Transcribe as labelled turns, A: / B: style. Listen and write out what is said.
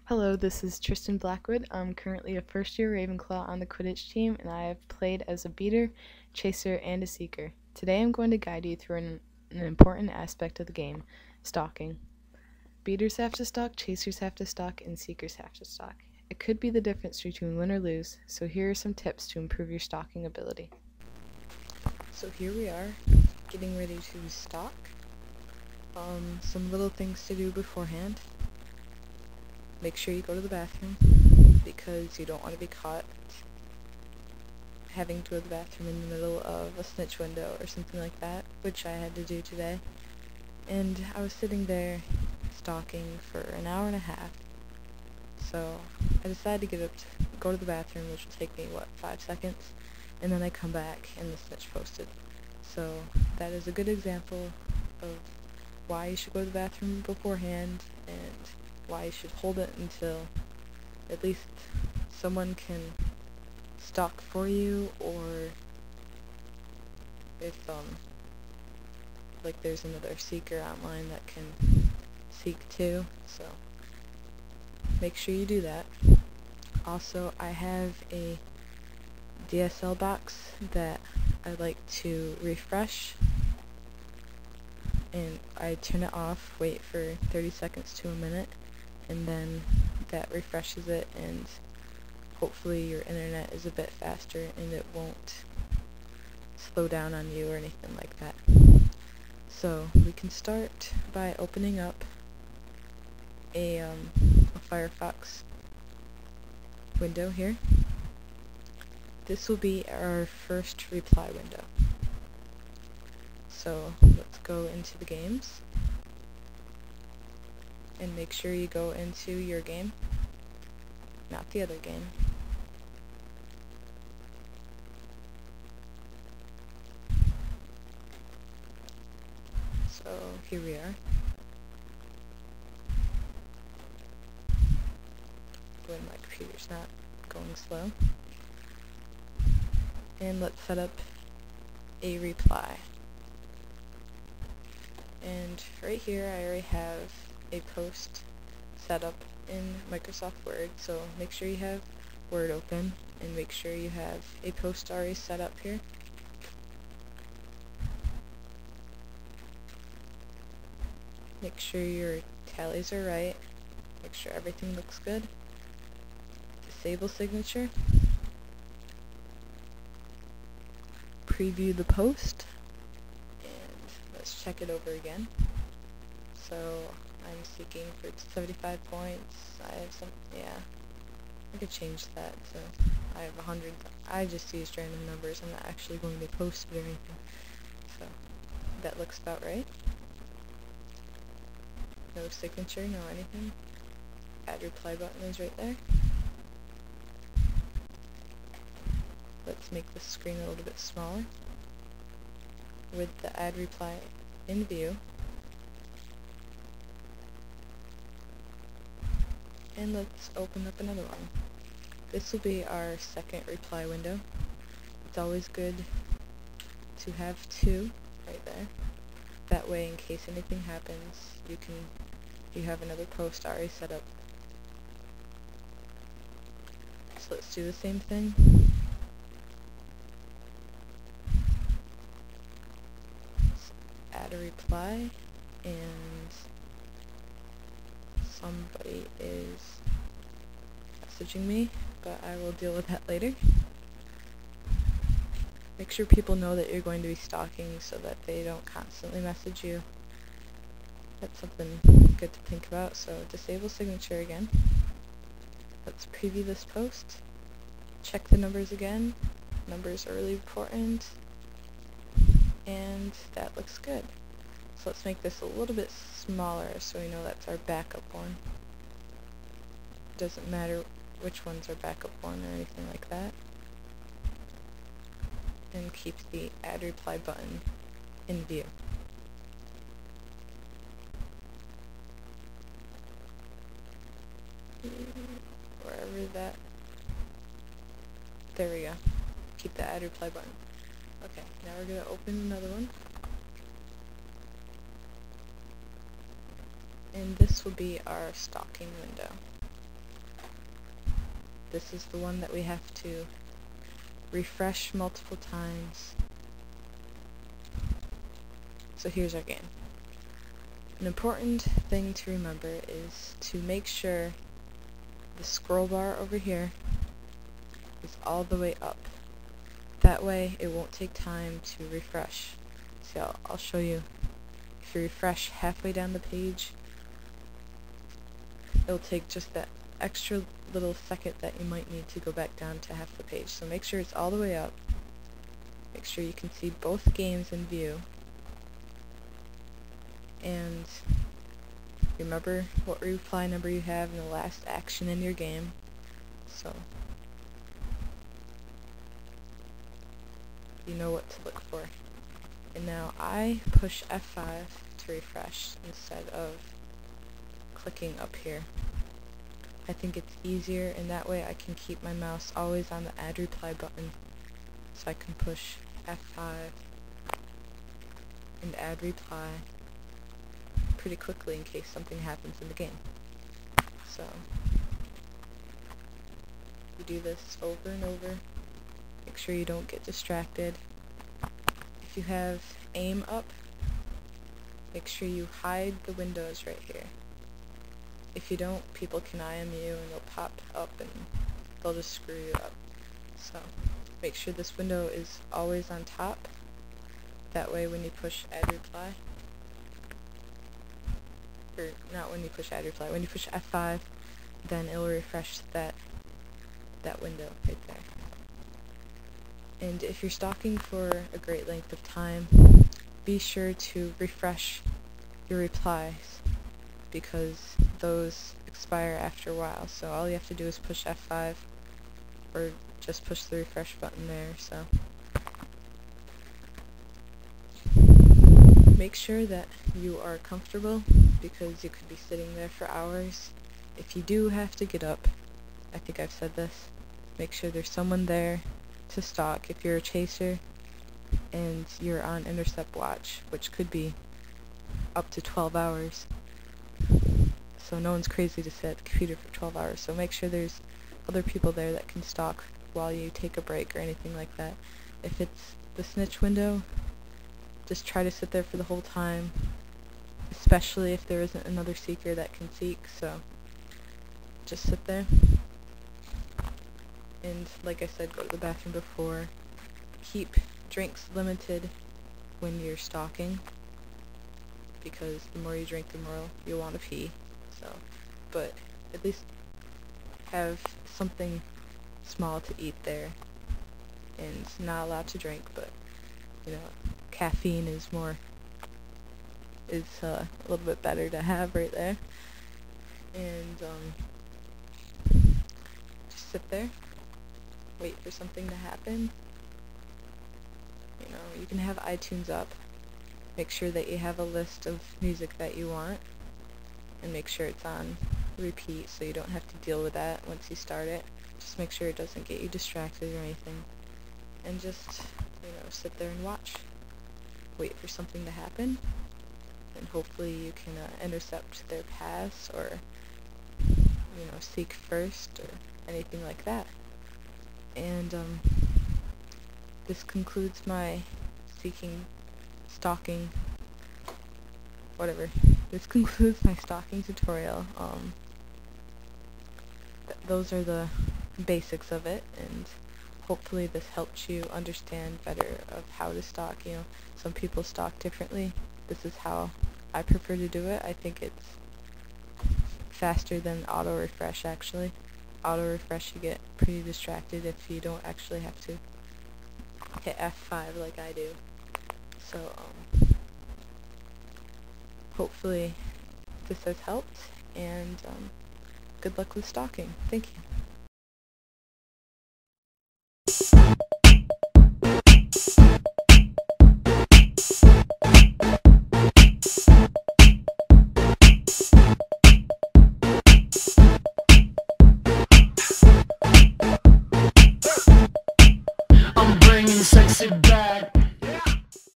A: Hello, this is Tristan Blackwood. I'm currently a first-year Ravenclaw on the Quidditch team, and I have played as a beater, chaser, and a seeker. Today I'm going to guide you through an important aspect of the game, stalking. Beaters have to stalk, chasers have to stalk, and seekers have to stalk. It could be the difference between win or lose, so here are some tips to improve your stalking ability. So here we are, getting ready to stalk. Some little things to do beforehand. Make sure you go to the bathroom, because you don't want to be caught having to go to the bathroom in the middle of a snitch window or something like that, which I had to do today. And I was sitting there stalking for an hour and a half, so I decided to get up to go to the bathroom, which will take me, 5 seconds, and then I come back and the snitch posted. So that is a good example of why you should go to the bathroom beforehand, and why you should hold it until at least someone can stalk for you, or if like there's another seeker online that can seek too. So make sure you do that. Also, I have a DSL box that I like to refresh, and I turn it off, wait for 30 seconds to a minute, and then that refreshes it, and hopefully your internet is a bit faster and it won't slow down on you or anything like that. So we can start by opening up a Firefox window here. This will be our first reply window. So let's go into the games, and make sure you go into your game, not the other game. So here we are. When my computer's not going slow. And let's set up a reply. And right here I already have a post set up in Microsoft Word, so make sure you have Word open, and make sure you have a post already set up here. Make sure your tallies are right. Make sure everything looks good. Disable signature. Preview the post, and let's check it over again. So I'm seeking for 75 points. I have some, yeah, I could change that to, I have 100. I just used random numbers. I'm not actually going to post it or anything. So that looks about right. No signature, no anything. Add reply button is right there. Let's make the screen a little bit smaller with the add reply in view. And let's open up another one. This will be our second reply window. It's always good to have two right there. That way, in case anything happens, you have another post already set up. So let's do the same thing. Let's add a reply, and somebody is messaging me, but I will deal with that later. Make sure people know that you're going to be stalking so that they don't constantly message you. That's something good to think about. So disable signature again. Let's preview this post. Check the numbers again. Numbers are really important. And that looks good. So let's make this a little bit smaller so we know that's our backup one. Doesn't matter which one's our backup one or anything like that. And keep the add reply button in view. Wherever that, there we go. Keep the add reply button. Okay, now we're going to open another one. And this will be our stalking window. this is the one that we have to refresh multiple times. So here's our game. An important thing to remember is to make sure the scroll bar over here is all the way up. That way it won't take time to refresh. See, I'll show you. If you refresh halfway down the page, it'll take just that extra little second that you might need to go back down to half the page. So make sure it's all the way up. Make sure you can see both games in view. And remember what reply number you have in the last action in your game. So you know what to look for. And now I push F5 to refresh instead of clicking up here. I think it's easier, and that way I can keep my mouse always on the add reply button. So I can push F5 and add reply pretty quickly in case something happens in the game. So you do this over and over. Make sure you don't get distracted. If you have aim up, make sure you hide the windows right here. If you don't, people can IM you and they'll pop up and they'll just screw you up. So make sure this window is always on top. That way when you push add reply, or not when you push add reply, when you push F5, then it'll refresh that window right there. And if you're stalking for a great length of time, be sure to refresh your replies, because those expire after a while. So all you have to do is push F5 or just push the refresh button there. So make sure that you are comfortable, because you could be sitting there for hours. If you do have to get up, I think I've said this, make sure there's someone there to stalk. If you're a chaser and you're on intercept watch, which could be up to 12 hours, so no one's crazy to sit at the computer for 12 hours, so make sure there's other people there that can stalk while you take a break or anything like that. If it's the snitch window, just try to sit there for the whole time, especially if there isn't another seeker that can seek. So just sit there, and like I said, go to the bathroom before. Keep drinks limited when you're stalking, because the more you drink, the more you'll want to pee. So, but at least have something small to eat there, and not allowed to drink, but you know, caffeine is a little bit better to have right there. And just sit there, wait for something to happen. You know, you can have iTunes up. Make sure that you have a list of music that you want, and make sure it's on repeat so you don't have to deal with that once you start it. Just make sure it doesn't get you distracted or anything. And just, you know, sit there and watch. Wait for something to happen, and hopefully you can intercept their paths, or, you know, seek first, or anything like that. And this concludes my stalking, whatever. This concludes my stalking tutorial. Those are the basics of it, and hopefully this helped you understand better of how to stalk. You know, some people stalk differently. This is how I prefer to do it. I think it's faster than auto refresh, actually. Auto refresh, you get pretty distracted if you don't actually have to hit F5 like I do. So hopefully this has helped, and good luck with stalking. Thank you.